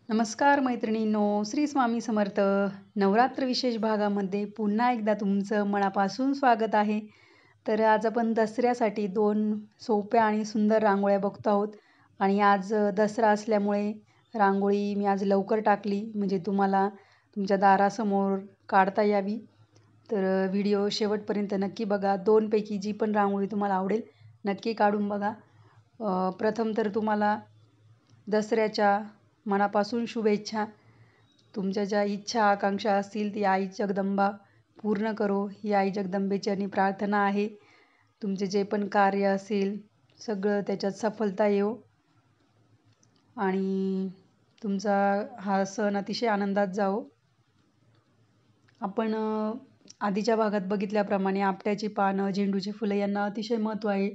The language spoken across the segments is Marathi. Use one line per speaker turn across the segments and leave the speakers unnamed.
नमस्कार मैत्रिणींनो, श्री स्वामी समर्थ. नवरात्र विशेष भागामध्ये पुन्हा एकदा तुमचं मनापासून स्वागत आहे. तर आज आपण दसऱ्यासाठी 2 सोप्या आणि सुंदर रांगोळ्या बघतो आहोत. आणि आज दसरा असल्यामुळे रांगोळी मी आज लवकर टाकली, म्हणजे तुम्हाला तुमच्या दारासमोर काढता यावी. तर व्हिडिओ शेवटपर्यंत नक्की बघा. 2 पैकी जी पण रांगोळी तुम्हाला आवडेल नक्की काढून बघा. प्रथम तर तुम्हाला दसऱ्याच्या मनापासून शुभेच्छा. तुमच्या ज्या इच्छा आकांक्षा असतील ती आई जगदंबा पूर्ण करो, ही आई जगदंबेचरणी प्रार्थना आहे. तुमचे जे पण कार्य असेल सगळं त्याच्यात सफलता येवो आणि तुमचा हा सण अतिशय आनंदात जावो. आपण आधीच्या भागात बघितल्याप्रमाणे आपट्याची पानं, झेंडूची फुलं यांना अतिशय महत्त्व आहे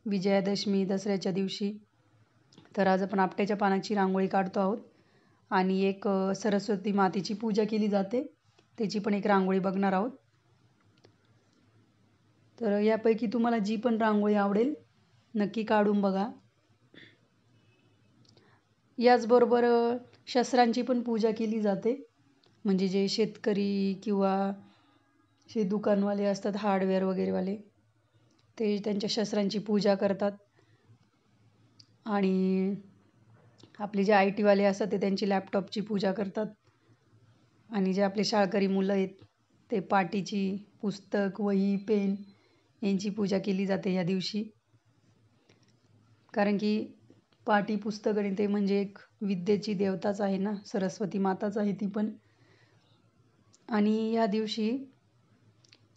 विजयादशमी दसऱ्याच्या दिवशी. तर आज आपण आपट्याच्या पानाची रांगोळी काढतो आहोत आणि एक सरस्वती मातेची पूजा केली जाते त्याची पण एक रांगोळी बघणार आहोत. तर यापैकी तुम्हाला जी पण रांगोळी आवडेल नक्की काढून बघा. याचबरोबर शस्त्रांची पण पूजा केली जाते, म्हणजे जे शेतकरी किंवा जे दुकानवाले असतात हार्डवेअर वगैरेवाले ते त्यांच्या शस्त्रांची पूजा करतात. आणि आपले जे IT वाले असतात ते त्यांची लॅपटॉपची पूजा करतात. आणि जे आपले शाळकरी मुलं आहेत ते पाटीची पुस्तक, वही, पेन यांची पूजा केली जाते या दिवशी. कारण की पाटी, पुस्तक आणि ते म्हणजे एक विद्येची देवताच आहे ना, सरस्वती माताच आहे ती पण. आणि या दिवशी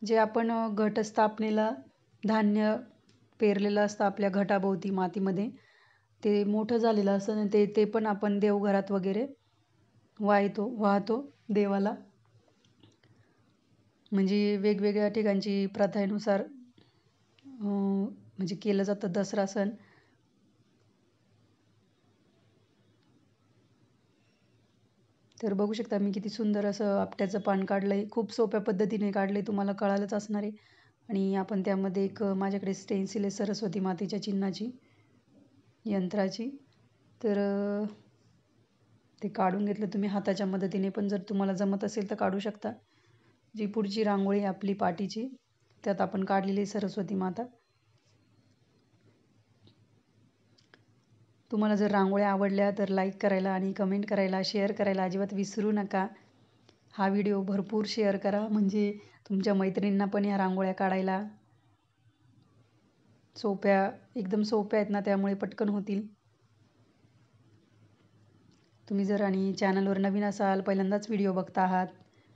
जे आपण घटस्थापनेला धान्य पेरलेलं असतं आपल्या घटाभोवती मातीमध्ये, ते मोठं झालेलं असतं ना, ते पण आपण देवघरात वगैरे वाहतो देवाला. म्हणजे वेगवेगळ्या ठिकाणची प्रथेनुसार म्हणजे केलं जातं दसरा सण. तर बघू शकता मी किती सुंदर असं आपट्याचं पान काढलं आहे. खूप सोप्या पद्धतीने काढलं आहे, तुम्हाला कळालंच असणार आहे. आणि आपण त्यामध्ये एक माझ्याकडे स्टेन्सिल आहे सरस्वती मातेच्या चिन्हाची, यंत्राची. तर ते काढून घेतलं तुम्ही हाताच्या मदतीने, पण जर तुम्हाला जमत असेल तर काढू शकता. जी पुढची रांगोळी आपली पाटीची त्यात आपण काढलेली सरस्वती माता. तुम्हाला जर रांगोळ्या आवडल्या तर लाईक करायला आणि कमेंट करायला, शेअर करायला अजिबात विसरू नका. हा व्हिडिओ भरपूर शेअर करा, म्हणजे तुमच्या मैत्रिणींना पण ह्या रांगोळ्या काढायला एकदम सोप्या आहेत ना, त्यामुळे पटकन होतील. तुम्ही जर आणि चॅनलवर नवीन असाल, पहिल्यांदाच व्हिडिओ बघता आहात,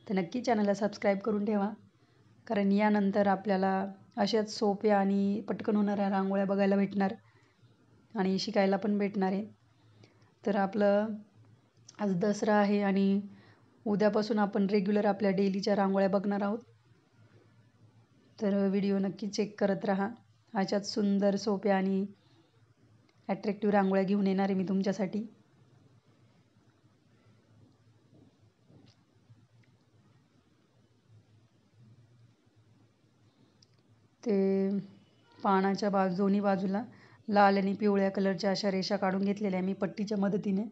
तर नक्की चॅनलला सबस्क्राईब करून ठेवा. कारण यानंतर आपल्याला अशाच सोप्या आणि पटकन होणाऱ्या रांगोळ्या बघायला भेटणार आणि शिकायला पण भेटणार आहे. तर आपलं आज दसरा आहे आणि उद्यापासून आपण रेग्युलर आपल्या डेलीच्या रांगोळ्या बघणार आहोत. तर व्हिडिओ नक्की चेक करत राहा. अशाच सुंदर, सोप्या आणि ॲट्रॅक्टिव्ह रांगोळ्या घेऊन येणार आहे मी तुमच्यासाठी. ते पानाच्या दोन्ही बाजूला लाल आणि पिवळ्या कलरच्या अशा रेषा काढून घेतलेल्या मी पट्टीच्या मदतीने.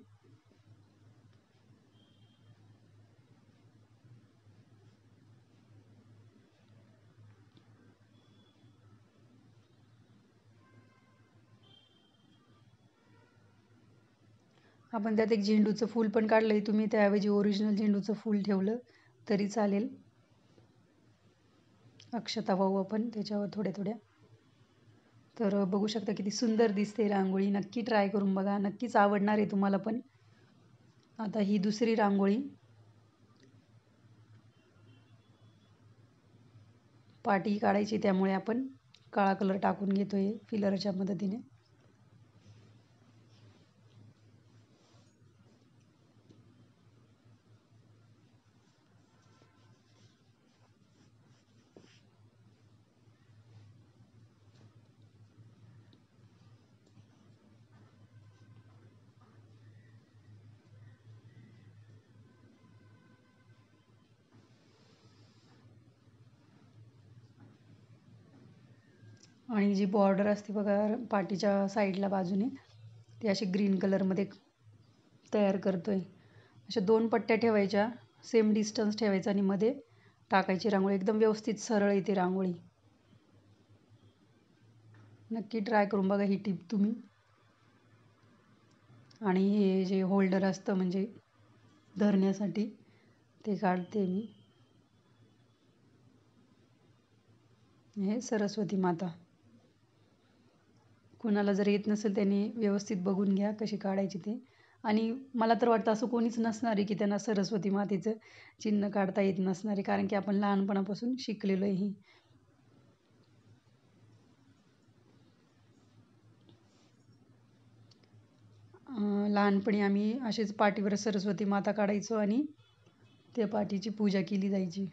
आपण त्यात एक झेंडूचं फूल पण काढलंय, तुम्ही त्याऐवजी ओरिजिनल झेंडूचं फूल ठेवलं तरी चालेल. अक्षता वाहू आपण त्याच्यावर थोड्या थोड्या. तर बघू शकता किती सुंदर दिसते रांगोळी. नक्की ट्राय करून बघा, नक्कीच आवडणार आहे तुम्हाला पण. आता ही दुसरी रांगोळी पाटी काढायची, त्यामुळे आपण काळा कलर टाकून घेतोय फिलरच्या मदतीने. आणि जी बॉर्डर असते बघा पाटीच्या साईडला बाजूने, ती अशी ग्रीन कलरमध्ये तयार करतो आहे. अशा 2 पट्ट्या ठेवायच्या, सेम डिस्टन्स ठेवायचा आणि मध्ये टाकायची रांगोळी. एकदम व्यवस्थित सरळ येते रांगोळी. नक्की ट्राय करून बघा ही टिप तुम्ही. आणि हे जे होल्डर असतं म्हणजे धरण्यासाठी ते काढते मी. हे सरस्वती माता. कुणाला जर येत नसेल त्यांनी व्यवस्थित बघून घ्या कशी काढायची ते. आणि मला तर वाटतं असं कोणीच नसणार आहे की त्यांना सरस्वती मातेचं चिन्ह काढता येत नसणार आहे, कारण की आपण लहानपणापासून शिकलेलो आहे. लहानपणी आम्ही असेच पाटीवर सरस्वती माता काढायचो आणि त्या पाटीची पूजा केली जायची.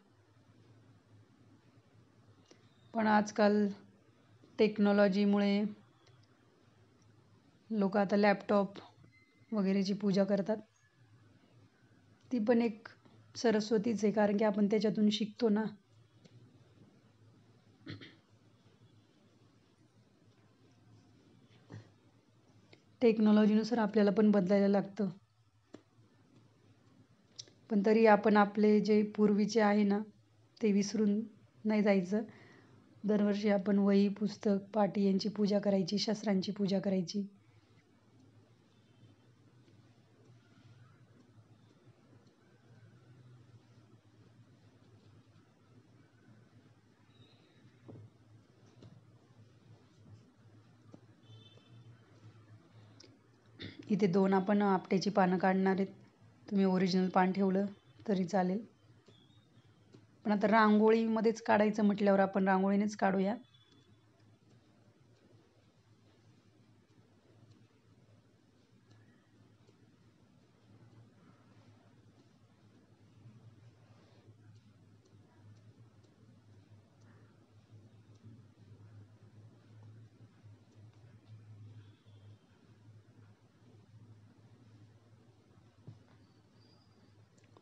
पण आजकाल टेक्नॉलॉजीमुळे लोक आता लॅपटॉप वगैरेची पूजा करतात. ती पण एक सरस्वतीच आहे, कारण की आपण त्याच्यातून शिकतो ना. टेक्नॉलॉजीनुसार आपल्याला पण बदलायला लागतं. पण तरी आपण आपले जे पूर्वीचे आहे ना ते विसरून नाही जायचं. दरवर्षी आपण वही, पुस्तक, पाटी यांची पूजा करायची, शस्त्रांची पूजा करायची. इथे 2 आपण आपट्याची पानं काढणार आहेत. तुम्ही ओरिजिनल पान ठेवलं तरी चालेल. पण आता रांगोळीमध्येच काढायचं म्हटल्यावर आपण रांगोळीनेच काढूया.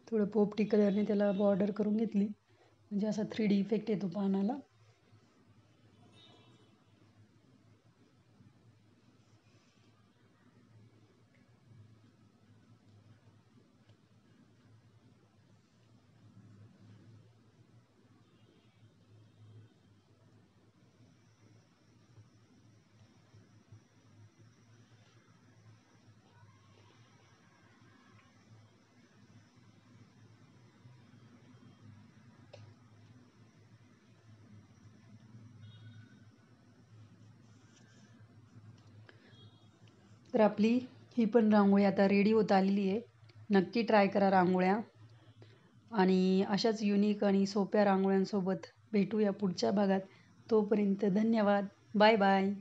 थोडं पोपटी कलरने त्याला बॉर्डर करून घेतली, म्हणजे असा 3D इफेक्ट येतो पानाला. तर आपली ही पण रांगोळी आता रेडी होत आलेली आहे. नक्की ट्राय करा रांगोळ्या. आणि अशाच युनिक आणि सोप्या रांगोळ्यांसोबत भेटूया पुढच्या भागात. तोपर्यंत धन्यवाद. Bye bye.